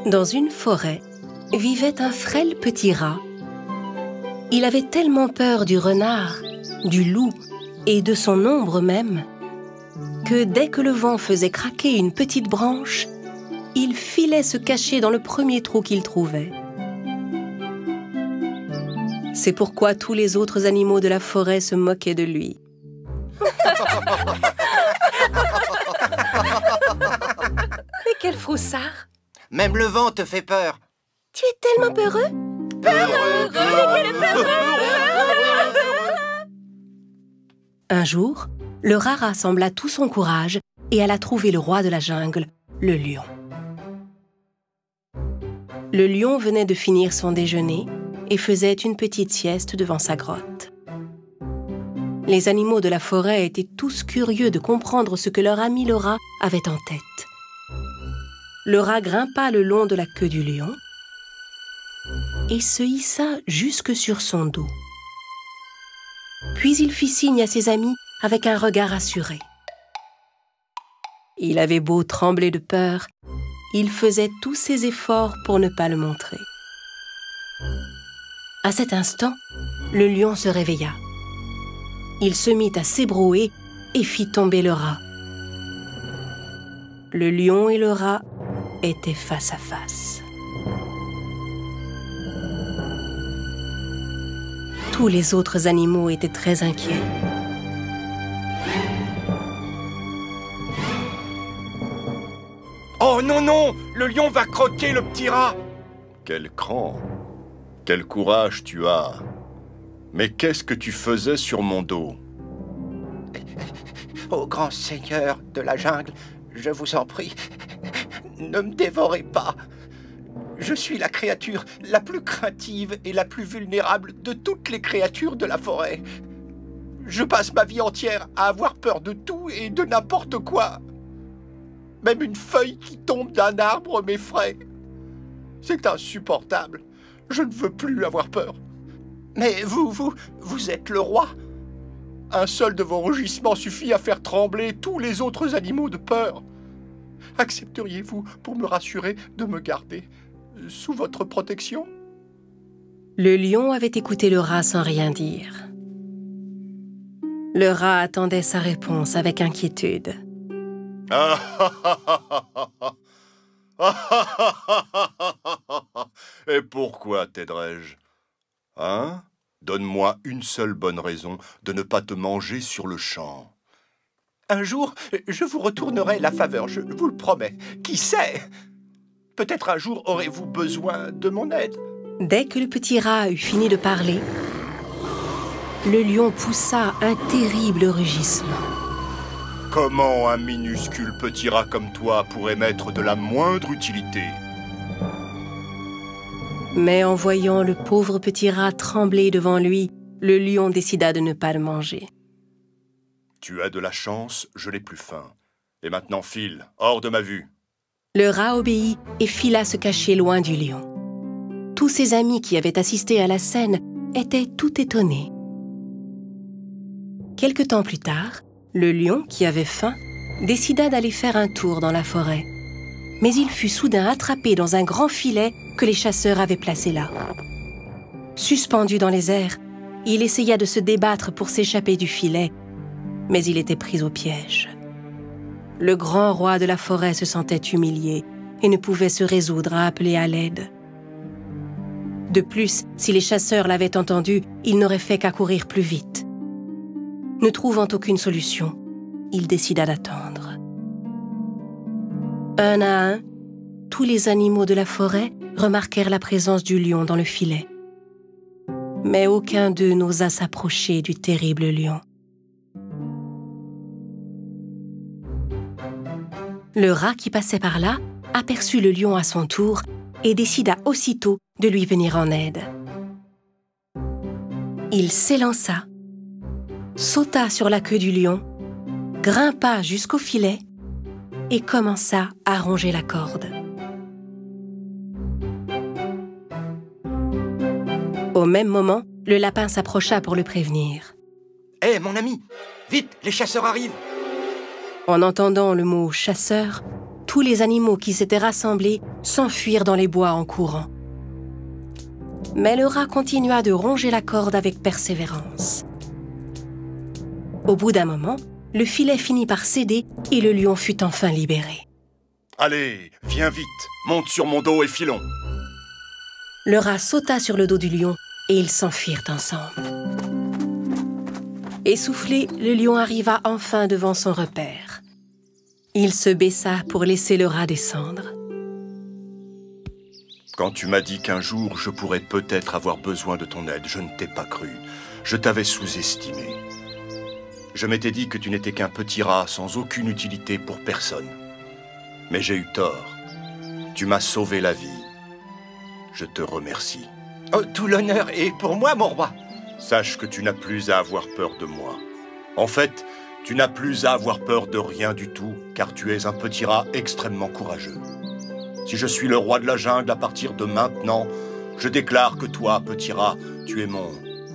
Dans une forêt vivait un frêle petit rat. Il avait tellement peur du renard, du loup et de son ombre même, que dès que le vent faisait craquer une petite branche, il filait se cacher dans le premier trou qu'il trouvait. C'est pourquoi tous les autres animaux de la forêt se moquaient de lui. Mais quel froussard! Même le vent te fait peur. Tu es tellement peureux! Un jour, le rat rassembla tout son courage et alla trouver le roi de la jungle, le lion. Le lion venait de finir son déjeuner et faisait une petite sieste devant sa grotte. Les animaux de la forêt étaient tous curieux de comprendre ce que leur ami le rat avait en tête. Le rat grimpa le long de la queue du lion et se hissa jusque sur son dos. Puis il fit signe à ses amis avec un regard assuré. Il avait beau trembler de peur, il faisait tous ses efforts pour ne pas le montrer. À cet instant, le lion se réveilla. Il se mit à s'ébrouer et fit tomber le rat. Le lion et le rat étaient face à face. Tous les autres animaux étaient très inquiets. Oh non, non! Le lion va croquer le petit rat! Quel cran! Quel courage tu as! Mais qu'est-ce que tu faisais sur mon dos? Ô grand seigneur de la jungle, je vous en prie, ne me dévorez pas. Je suis la créature la plus craintive et la plus vulnérable de toutes les créatures de la forêt. Je passe ma vie entière à avoir peur de tout et de n'importe quoi. Même une feuille qui tombe d'un arbre m'effraie. C'est insupportable. Je ne veux plus avoir peur. Mais vous êtes le roi. Un seul de vos rugissements suffit à faire trembler tous les autres animaux de peur. Accepteriez-vous, pour me rassurer, de me garder sous votre protection? Le lion avait écouté le rat sans rien dire. Le rat attendait sa réponse avec inquiétude. Et pourquoi t'aiderais-je? Hein? Donne-moi une seule bonne raison de ne pas te manger sur le champ. Un jour, je vous retournerai la faveur, je vous le promets. Qui sait? Peut-être un jour aurez-vous besoin de mon aide. Dès que le petit rat eut fini de parler, le lion poussa un terrible rugissement. Comment un minuscule petit rat comme toi pourrait m'être de la moindre utilité? Mais en voyant le pauvre petit rat trembler devant lui, le lion décida de ne pas le manger. Tu as de la chance, je n'ai plus faim. Et maintenant file, hors de ma vue. Le rat obéit et fila se cacher loin du lion. Tous ses amis qui avaient assisté à la scène étaient tout étonnés. Quelque temps plus tard, le lion, qui avait faim, décida d'aller faire un tour dans la forêt. Mais il fut soudain attrapé dans un grand filet que les chasseurs avaient placé là. Suspendu dans les airs, il essaya de se débattre pour s'échapper du filet, mais il était pris au piège. Le grand roi de la forêt se sentait humilié et ne pouvait se résoudre à appeler à l'aide. De plus, si les chasseurs l'avaient entendu, il n'aurait fait qu'accourir plus vite. Ne trouvant aucune solution, il décida d'attendre. Un à un, tous les animaux de la forêt remarquèrent la présence du lion dans le filet. Mais aucun d'eux n'osa s'approcher du terrible lion. Le rat qui passait par là aperçut le lion à son tour et décida aussitôt de lui venir en aide. Il s'élança, sauta sur la queue du lion, grimpa jusqu'au filet et commença à ronger la corde. Au même moment, le lapin s'approcha pour le prévenir. « Hé, mon ami, vite, les chasseurs arrivent !» En entendant le mot « chasseur », tous les animaux qui s'étaient rassemblés s'enfuirent dans les bois en courant. Mais le rat continua de ronger la corde avec persévérance. Au bout d'un moment, le filet finit par céder et le lion fut enfin libéré. Allez, viens vite, monte sur mon dos et filons. Le rat sauta sur le dos du lion et ils s'enfuirent ensemble. Essoufflé, le lion arriva enfin devant son repère. Il se baissa pour laisser le rat descendre. Quand tu m'as dit qu'un jour je pourrais peut-être avoir besoin de ton aide, je ne t'ai pas cru. Je t'avais sous-estimé. Je m'étais dit que tu n'étais qu'un petit rat sans aucune utilité pour personne. Mais j'ai eu tort. Tu m'as sauvé la vie. Je te remercie. Oh, tout l'honneur est pour moi, mon roi. Sache que tu n'as plus à avoir peur de moi. En fait, tu n'as plus à avoir peur de rien du tout, car tu es un petit rat extrêmement courageux. Si je suis le roi de la jungle à partir de maintenant, je déclare que toi, petit rat, tu es mon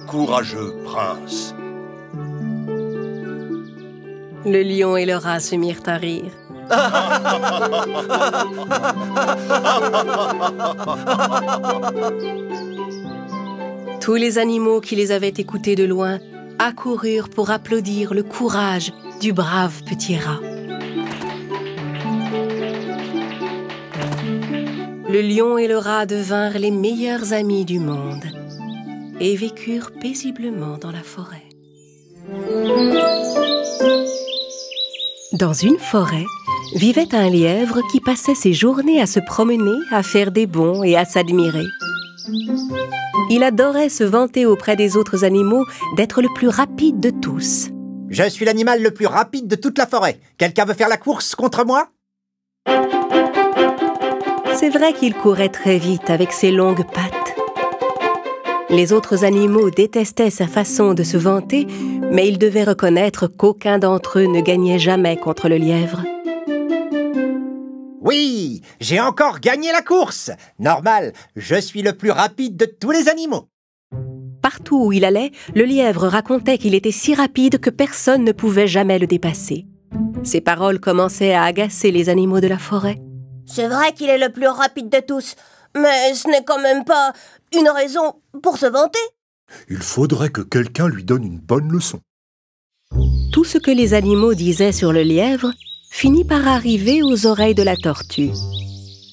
courageux prince. Le lion et le rat se mirent à rire. Tous les animaux qui les avaient écoutés de loin accoururent pour applaudir le courage du brave petit rat. Le lion et le rat devinrent les meilleurs amis du monde et vécurent paisiblement dans la forêt. Dans une forêt, vivait un lièvre qui passait ses journées à se promener, à faire des bonds et à s'admirer. Il adorait se vanter auprès des autres animaux d'être le plus rapide de tous. « Je suis l'animal le plus rapide de toute la forêt. Quelqu'un veut faire la course contre moi ?» C'est vrai qu'il courait très vite avec ses longues pattes. Les autres animaux détestaient sa façon de se vanter, mais ils devaient reconnaître qu'aucun d'entre eux ne gagnait jamais contre le lièvre. Oui, j'ai encore gagné la course. Normal, je suis le plus rapide de tous les animaux. Partout où il allait, le lièvre racontait qu'il était si rapide que personne ne pouvait jamais le dépasser. Ses paroles commençaient à agacer les animaux de la forêt. C'est vrai qu'il est le plus rapide de tous, mais ce n'est quand même pas une raison pour se vanter. Il faudrait que quelqu'un lui donne une bonne leçon. Tout ce que les animaux disaient sur le lièvre finit par arriver aux oreilles de la tortue.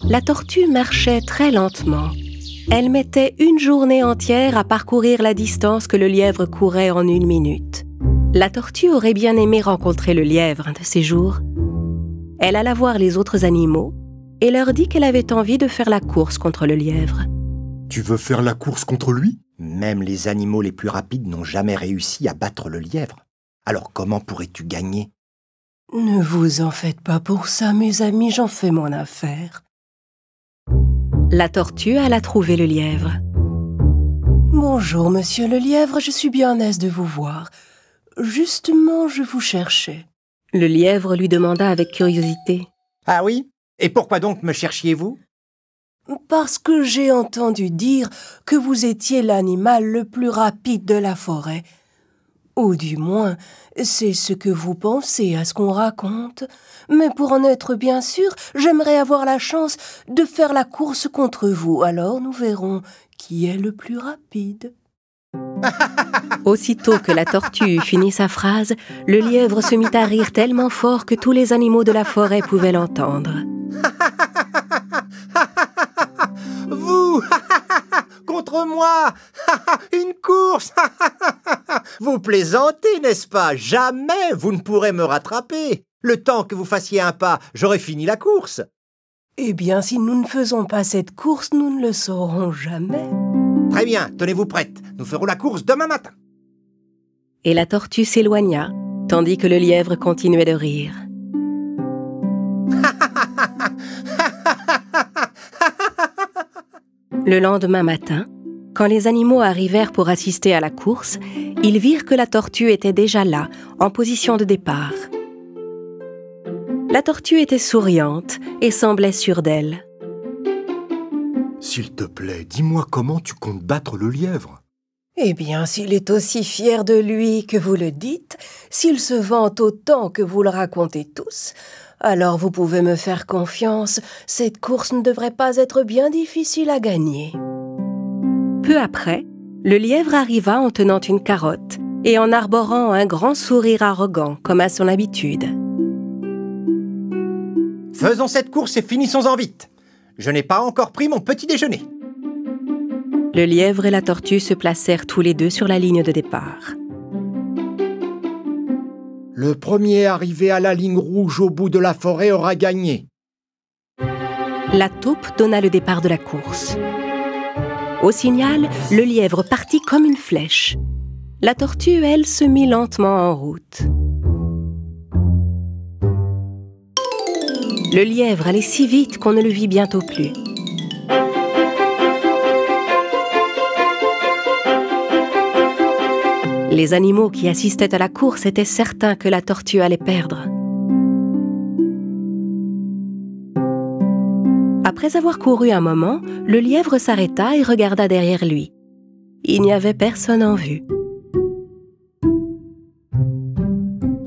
La tortue marchait très lentement. Elle mettait une journée entière à parcourir la distance que le lièvre courait en 1 minute. La tortue aurait bien aimé rencontrer le lièvre un de ces jours. Elle alla voir les autres animaux et leur dit qu'elle avait envie de faire la course contre le lièvre. « Tu veux faire la course contre lui ?» Même les animaux les plus rapides n'ont jamais réussi à battre le lièvre. Alors comment pourrais-tu gagner ? Ne vous en faites pas pour ça, mes amis, j'en fais mon affaire. La tortue alla trouver le lièvre. Bonjour, monsieur le lièvre, je suis bien aise de vous voir. Justement, je vous cherchais. Le lièvre lui demanda avec curiosité. Ah oui ? Et pourquoi donc me cherchiez-vous ? Parce que j'ai entendu dire que vous étiez l'animal le plus rapide de la forêt. Ou du moins, c'est ce que vous pensez à ce qu'on raconte. Mais pour en être bien sûr, j'aimerais avoir la chance de faire la course contre vous. Alors nous verrons qui est le plus rapide. Aussitôt que la tortue eut fini sa phrase, le lièvre se mit à rire tellement fort que tous les animaux de la forêt pouvaient l'entendre. Vous contre moi. Une course. Vous plaisantez, n'est-ce pas? Jamais vous ne pourrez me rattraper. Le temps que vous fassiez un pas, j'aurais fini la course. Eh bien, si nous ne faisons pas cette course, nous ne le saurons jamais. Très bien, tenez-vous prête. Nous ferons la course demain matin. Et la tortue s'éloigna, tandis que le lièvre continuait de rire. Le lendemain matin, quand les animaux arrivèrent pour assister à la course, ils virent que la tortue était déjà là, en position de départ. La tortue était souriante et semblait sûre d'elle. « S'il te plaît, dis-moi comment tu comptes battre le lièvre. » Eh bien, s'il est aussi fier de lui que vous le dites, s'il se vante autant que vous le racontez tous, Alors vous pouvez me faire confiance, cette course ne devrait pas être bien difficile à gagner. Peu après, le lièvre arriva en tenant une carotte et en arborant un grand sourire arrogant, comme à son habitude. Faisons cette course et finissons-en vite. Je n'ai pas encore pris mon petit déjeuner. Le lièvre et la tortue se placèrent tous les deux sur la ligne de départ. Le premier arrivé à la ligne rouge au bout de la forêt aura gagné. La taupe donna le départ de la course. Au signal, le lièvre partit comme une flèche. La tortue, elle, se mit lentement en route. Le lièvre allait si vite qu'on ne le vit bientôt plus. Les animaux qui assistaient à la course étaient certains que la tortue allait perdre. Après avoir couru un moment, le lièvre s'arrêta et regarda derrière lui. Il n'y avait personne en vue.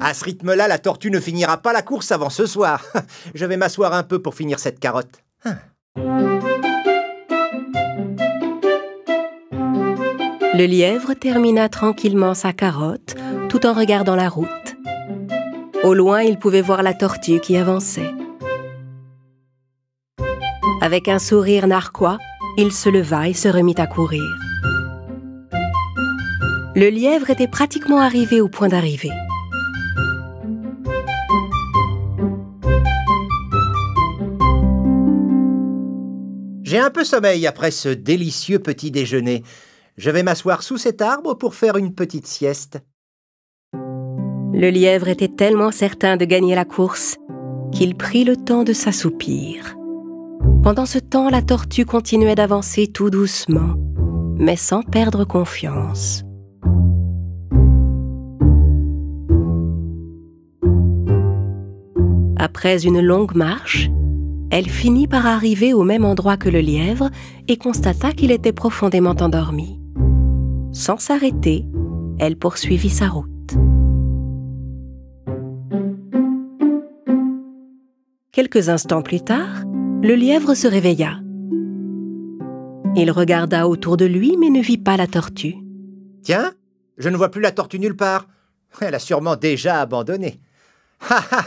À ce rythme-là, la tortue ne finira pas la course avant ce soir. Je vais m'asseoir un peu pour finir cette carotte. Le lièvre termina tranquillement sa carotte, tout en regardant la route. Au loin, il pouvait voir la tortue qui avançait. Avec un sourire narquois, il se leva et se remit à courir. Le lièvre était pratiquement arrivé au point d'arrivée. J'ai un peu sommeil après ce délicieux petit déjeuner. Je vais m'asseoir sous cet arbre pour faire une petite sieste. Le lièvre était tellement certain de gagner la course qu'il prit le temps de s'assoupir. Pendant ce temps, la tortue continuait d'avancer tout doucement, mais sans perdre confiance. Après une longue marche, elle finit par arriver au même endroit que le lièvre et constata qu'il était profondément endormi. Sans s'arrêter, elle poursuivit sa route. Quelques instants plus tard, le lièvre se réveilla. Il regarda autour de lui, mais ne vit pas la tortue. Tiens, je ne vois plus la tortue nulle part. Elle a sûrement déjà abandonné.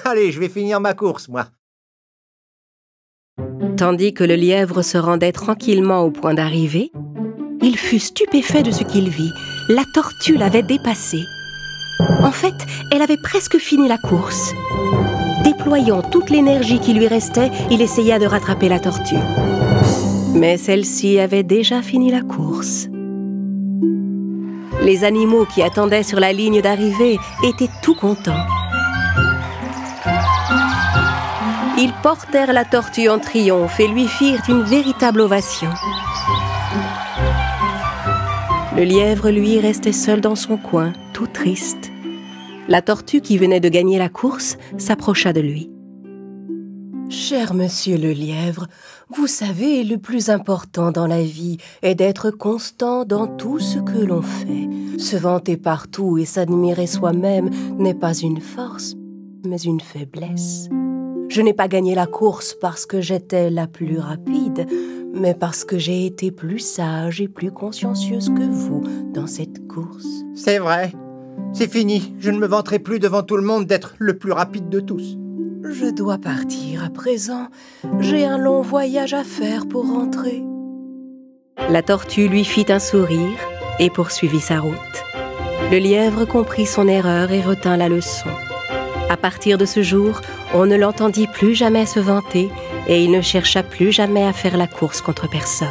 Allez, je vais finir ma course, moi. Tandis que le lièvre se rendait tranquillement au point d'arrivée, il fut stupéfait de ce qu'il vit. La tortue l'avait dépassé. En fait, elle avait presque fini la course. Déployant toute l'énergie qui lui restait, il essaya de rattraper la tortue. Mais celle-ci avait déjà fini la course. Les animaux qui attendaient sur la ligne d'arrivée étaient tout contents. Ils portèrent la tortue en triomphe et lui firent une véritable ovation. Le lièvre, lui, restait seul dans son coin, tout triste. La tortue, qui venait de gagner la course, s'approcha de lui. « Cher monsieur le lièvre, vous savez, le plus important dans la vie est d'être constant dans tout ce que l'on fait. Se vanter partout et s'admirer soi-même n'est pas une force, mais une faiblesse. Je n'ai pas gagné la course parce que j'étais la plus rapide, mais parce que j'ai été plus sage et plus consciencieuse que vous dans cette course. » C'est vrai. C'est fini. Je ne me vanterai plus devant tout le monde d'être le plus rapide de tous. Je dois partir à présent. J'ai un long voyage à faire pour rentrer. La tortue lui fit un sourire et poursuivit sa route. Le lièvre comprit son erreur et retint la leçon. À partir de ce jour, on ne l'entendit plus jamais se vanter et il ne chercha plus jamais à faire la course contre personne.